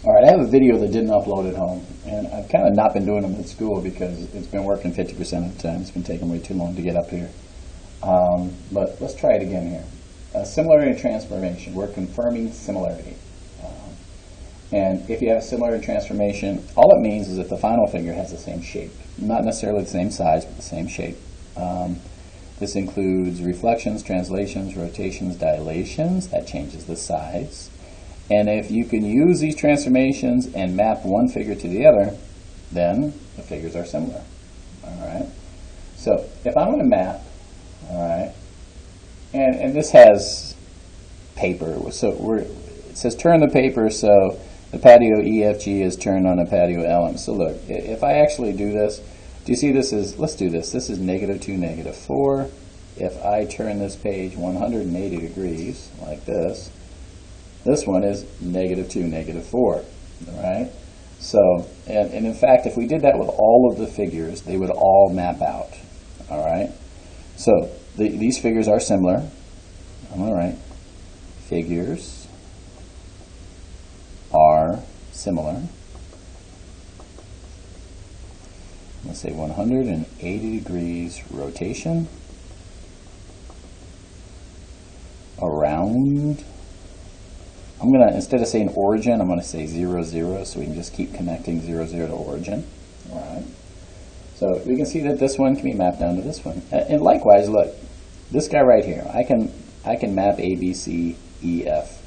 All right, I have a video that didn't upload at home, and I've kind of not been doing them at school because it's been working 50% of the time. It's been taking way too long to get up here. But let's try it again here. Similarity transformation. We're confirming similarity. And if you have a similarity transformation, all it means is that the final figure has the same shape. Not necessarily the same size, but the same shape. This includes reflections, translations, rotations, dilations. That changes the size. And if you can use these transformations and map one figure to the other, then the figures are similar. All right. So if I'm going to map, all right, and this has paper. So it says turn the paper, so the patio EFG is turned on a patio LM. So look, if I actually do this, do you see this is, let's do this. This is -2, -4. If I turn this page 180 degrees like this, this one is -2, -4, all right? So, and in fact, if we did that with all of the figures, they would all map out, all right? So, these figures are similar, all right? Figures are similar. Let's say 180 degrees rotation around. I'm going to, instead of saying origin, I'm going to say 0, 0, so we can just keep connecting 0, 0 to origin. All right. So we can see that this one can be mapped down to this one. And likewise, look, this guy right here, I can map A, B, C, E, F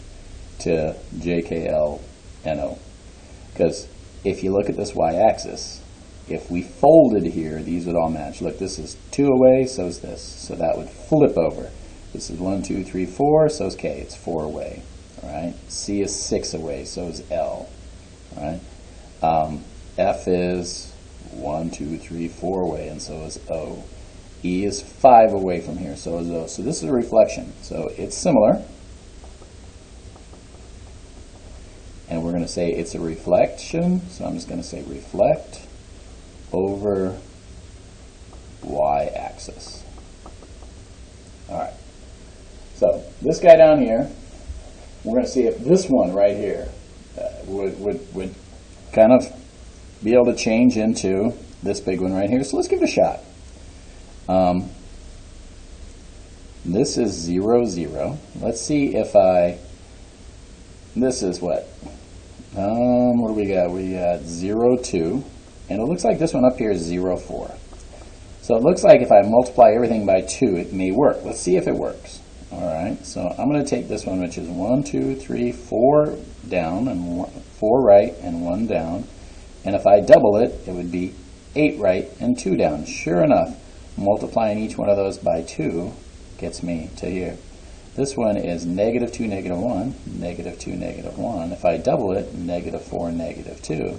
to J, K, L, N, O. Because if you look at this y-axis, if we folded here, these would all match. Look, this is 2 away, so is this. So that would flip over. This is 1, 2, 3, 4, so is K. It's 4 away. All right. C is 6 away, so is L. All right. F is 1, 2, 3, 4 away, and so is O. E is 5 away from here, so is O. So this is a reflection. So it's similar. And we're going to say it's a reflection. So I'm just going to say reflect over y-axis. All right. So this guy down here, we're going to see if this one right here would kind of be able to change into this big one right here. So let's give it a shot. This is 0, 0. Let's see if this is what? What do we got? We got 0, 2. And it looks like this one up here is 0, 4. So it looks like if I multiply everything by 2, it may work. Let's see if it works. All right, so I'm going to take this one, which is 1, 2, 3, 4 down, and 4 right, and 1 down. And if I double it, it would be 8 right and 2 down. Sure enough, multiplying each one of those by 2 gets me to here. This one is -2, -1, -2, -1. If I double it, -4, -2,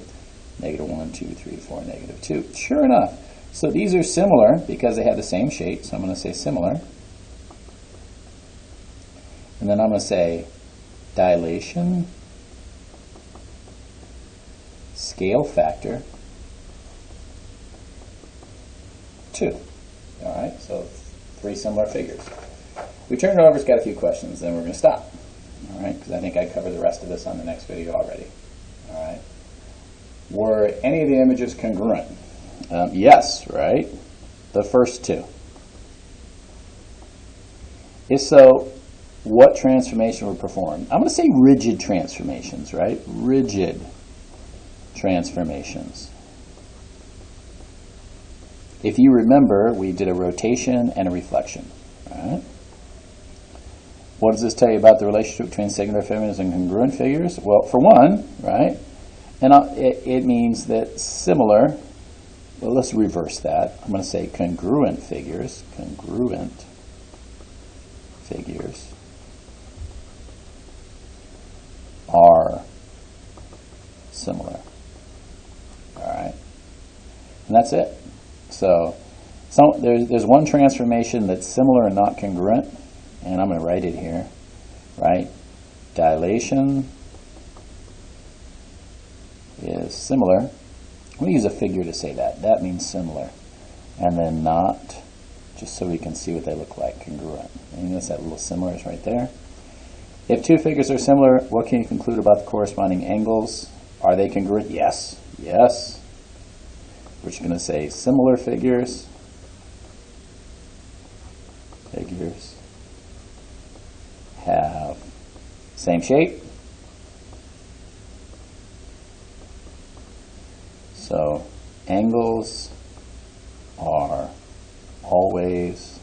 -1, 2, 3, 4, -2. Sure enough. So these are similar because they have the same shape, so I'm going to say similar. And then I'm going to say dilation, scale factor, 2. All right, so 3 similar figures. We turn it over, it's got a few questions, then we're going to stop. All right, because I think I covered the rest of this on the next video already. All right. Were any of the images congruent? Yes, right? The first 2. If so, what transformation were performed? I'm going to say rigid transformations, right? Rigid transformations. If you remember, we did a rotation and a reflection, right? What does this tell you about the relationship between singular figures and congruent figures? Well, for one, right, and it means that similar, well, let's reverse that. I'm going to say congruent figures are similar. All right, and that's it. So there's one transformation that's similar and not congruent, and I'm going to write it here, right? Dilation is similar. I'm going to use a figure to say that. That means similar. And then not, just so we can see what they look like, congruent. And you notice that little similar is right there. If 2 figures are similar, what can you conclude about the corresponding angles? Are they congruent? Yes. Yes. We're just going to say similar figures. Figures have same shape. So angles are always,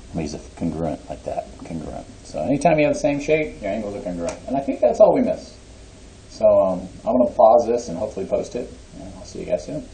let me use a congruent like that, congruent. So anytime you have the same shape, your angles are congruent. And I think that's all we missed. So I'm going to pause this and hopefully post it, and I'll see you guys soon.